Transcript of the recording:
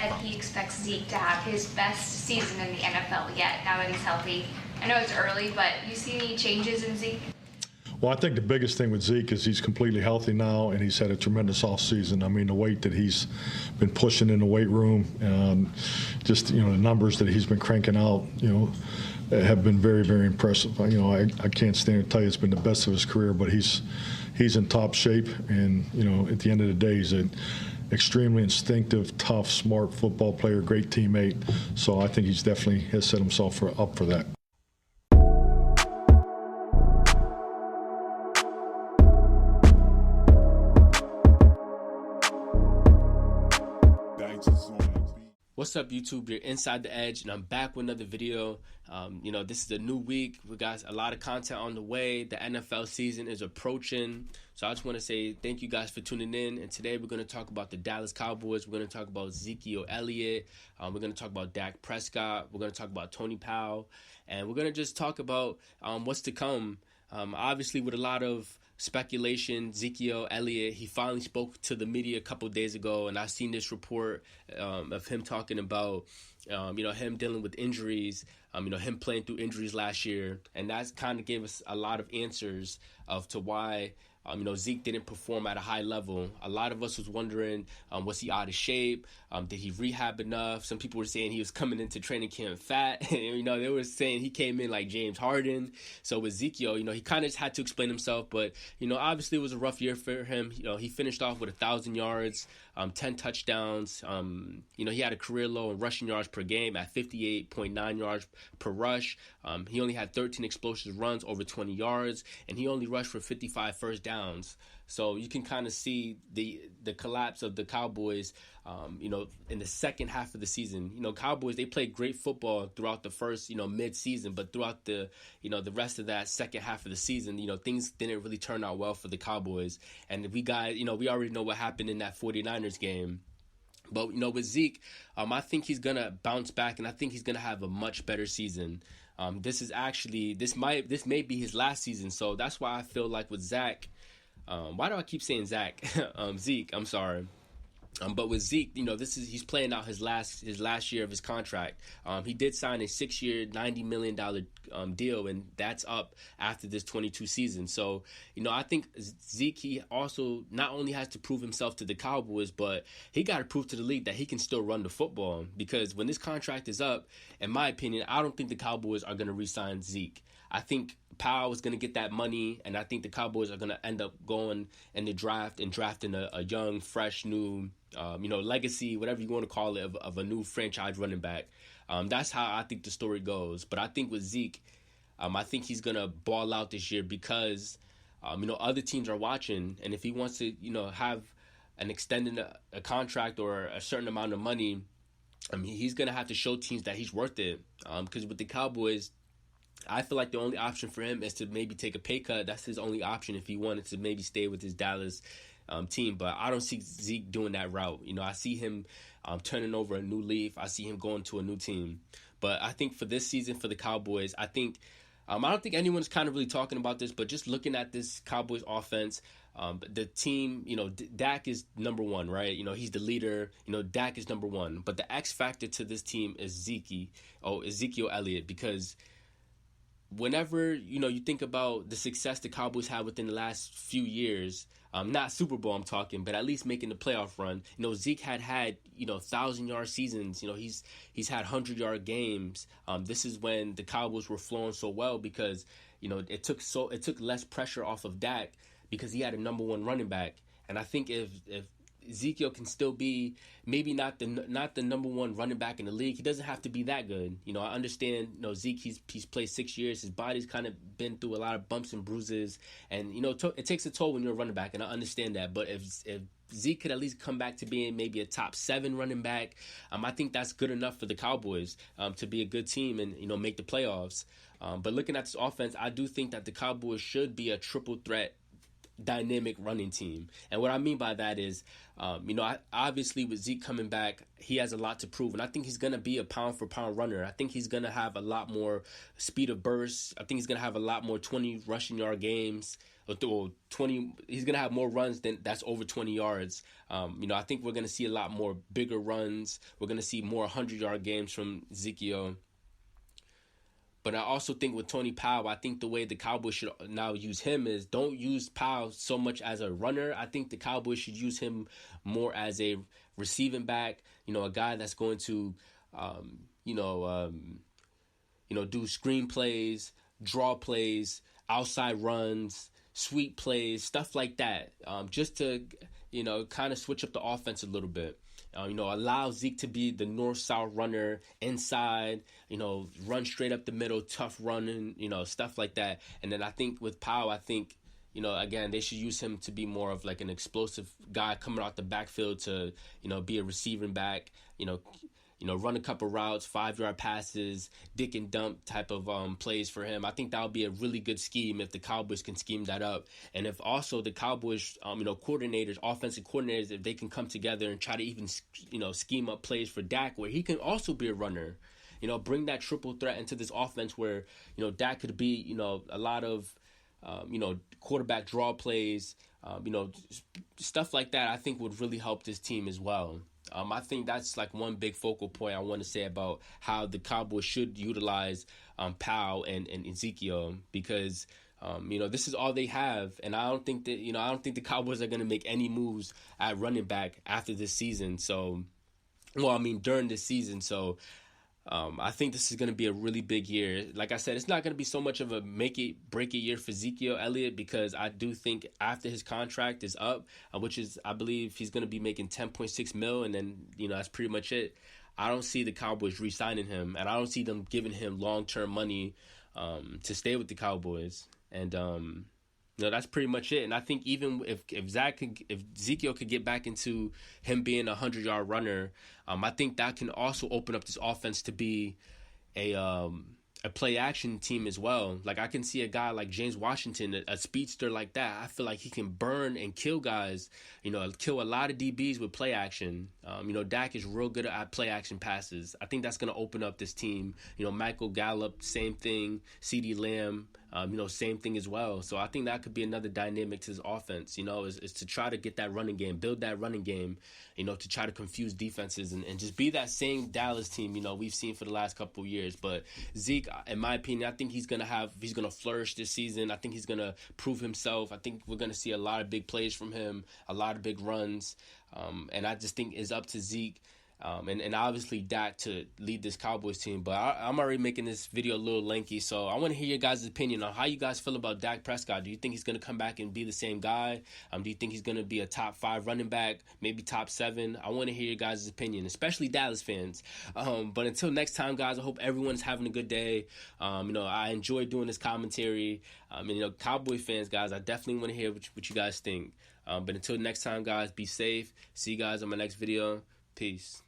said he expects Zeke to have his best season in the NFL yet, now that he's healthy. I know it's early, but you see any changes in Zeke? Well, I think the biggest thing with Zeke is he's completely healthy now, and he's had a tremendous offseason. I mean, the weight that he's been pushing in the weight room, just, the numbers that he's been cranking out, have been very, very impressive. I can't stand to tell you it's been the best of his career, but he's in top shape, and, at the end of the day, he's an extremely instinctive, tough, smart football player, great teammate. So I think he's definitely has set himself up for that. What's up, YouTube? You're Inside the Edge, and I'm back with another video. This is a new week. We got a lot of content on the way. The NFL season is approaching. So I just want to say thank you guys for tuning in. And today we're going to talk about the Dallas Cowboys. We're going to talk about Ezekiel Elliott. We're going to talk about Dak Prescott. We're going to talk about Tony Powell. And we're going to just talk about what's to come. Obviously, with a lot of speculation, Ezekiel Elliott, he finally spoke to the media a couple of days ago, and I've seen this report of him talking about, him dealing with injuries, him playing through injuries last year, and that kind of gave us a lot of answers of to why Zeke didn't perform at a high level. A lot of us was wondering, was he out of shape? Did he rehab enough? Some people were saying he was coming into training camp fat. They were saying he came in like James Harden. So with Ezekiel, he kind of just had to explain himself. But, obviously it was a rough year for him. He finished off with 1,000 yards, 10 touchdowns. He had a career low in rushing yards per game at 58.9 yards per rush. He only had 13 explosive runs over 20 yards, and he only rushed for 55 first downs. So you can kind of see the collapse of the Cowboys, in the second half of the season. Cowboys, they played great football throughout the first, mid-season, but throughout the rest of that second half of the season, things didn't really turn out well for the Cowboys. And we already know what happened in that 49ers game. But, with Zeke, I think he's going to bounce back, and I think he's going to have a much better season. This may be his last season, so that's why I feel like with Zach, why do I keep saying Zach? Zeke, I'm sorry. But with Zeke, he's playing out his last year of his contract. He did sign a 6-year, $90 million deal, and that's up after this 22 season. So, I think Zeke, he also not only has to prove himself to the Cowboys, but he got to prove to the league that he can still run the football. Because when this contract is up, in my opinion, I don't think the Cowboys are going to re-sign Zeke. I think Powell is going to get that money, and I think the Cowboys are going to end up going in the draft and drafting a young, fresh, new, legacy, whatever you want to call it, of a new franchise running back. That's how I think the story goes. But I think with Zeke, I think he's going to ball out this year because, other teams are watching, and if he wants to, have an extended a contract or a certain amount of money, he's going to have to show teams that he's worth it. Because with the Cowboys, I feel like the only option for him is to maybe take a pay cut. That's his only option if he wanted to maybe stay with his Dallas team. But I don't see Zeke doing that route. I see him turning over a new leaf. I see him going to a new team. But I think for this season for the Cowboys, I don't think anyone's kind of really talking about this, but just looking at this Cowboys offense, the team, Dak is number one, right? He's the leader. Dak is number one. But the X factor to this team is Ezekiel Elliott, because whenever, you think about the success the Cowboys had within the last few years, not Super Bowl I'm talking, but at least making the playoff run, Zeke had 1,000-yard seasons. He's had 100-yard games. This is when the Cowboys were flowing so well because, it took less pressure off of Dak because he had a number one running back. And I think if Ezekiel can still be maybe not the number one running back in the league. He doesn't have to be that good. I understand, Zeke, he's played 6 years. His body's kind of been through a lot of bumps and bruises. And, it takes a toll when you're a running back, and I understand that. But if Zeke could at least come back to being maybe a top 7 running back, I think that's good enough for the Cowboys to be a good team and, make the playoffs. But looking at this offense, I do think that the Cowboys should be a triple threat dynamic running team. And what I mean by that is, obviously with Zeke coming back, he has a lot to prove. And I think he's going to be a pound for pound runner. I think he's going to have a lot more speed of burst. I think he's going to have a lot more 20 rushing yard games. or 20. He's gonna have more runs than that's over 20 yards. I think we're gonna see a lot more bigger runs. We're gonna see more 100-yard games from Ezekiel. But I also think with Tony Powell, I think the way the Cowboys should now use him is don't use Powell so much as a runner. I think the Cowboys should use him more as a receiving back, a guy that's going to, do screen plays, draw plays, outside runs, sweep plays, stuff like that, just to, kind of switch up the offense a little bit. Allow Zeke to be the north-south runner inside, run straight up the middle, tough running, stuff like that. And then I think with Powell, again, they should use him to be more of like an explosive guy coming out the backfield to, be a receiving back, run a couple routes, 5-yard passes, dick and dump type of plays for him. I think that would be a really good scheme if the Cowboys can scheme that up. And if also the Cowboys, coordinators, offensive coordinators, if they can come together and try to even, scheme up plays for Dak where he can also be a runner. Bring that triple threat into this offense where, Dak could be, a lot of, quarterback draw plays, stuff like that I think would really help this team as well. I think that's like one big focal point I want to say about how the Cowboys should utilize Powell and Ezekiel because, this is all they have. And I don't think the Cowboys are going to make any moves at running back after this season. During this season. So I think this is going to be a really big year. Like I said, it's not going to be so much of a make it, break it year for Ezekiel Elliott because I do think after his contract is up, which is, I believe he's going to be making $10.6 million, and then, that's pretty much it. I don't see the Cowboys re-signing him, and I don't see them giving him long-term money to stay with the Cowboys. And, that's pretty much it. And I think even if Ezekiel could get back into him being a 100-yard runner, I think that can also open up this offense to be a play action team as well. Like I can see a guy like James Washington, a speedster like that. I feel like he can burn and kill guys, kill a lot of DBs with play action. Dak is real good at play action passes. I think that's going to open up this team. Michael Gallup, same thing. CeeDee Lamb, same thing as well. So I think that could be another dynamic to this offense, is to try to get that running game, build that running game, to try to confuse defenses and just be that same Dallas team, we've seen for the last couple of years. But Zeke, in my opinion, I think he's going to flourish this season. I think he's going to prove himself. I think we're going to see a lot of big plays from him, a lot of big runs. And I just think it's up to Zeke. And obviously Dak to lead this Cowboys team. But I'm already making this video a little lengthy, so I want to hear your guys' opinion on how you guys feel about Dak Prescott. Do you think he's going to come back and be the same guy? Do you think he's going to be a top 5 running back, maybe top 7? I want to hear your guys' opinion, especially Dallas fans. But until next time, guys, I hope everyone's having a good day. I enjoy doing this commentary. Cowboy fans, guys, I definitely want to hear what you guys think. But until next time, guys, be safe. See you guys on my next video. Peace.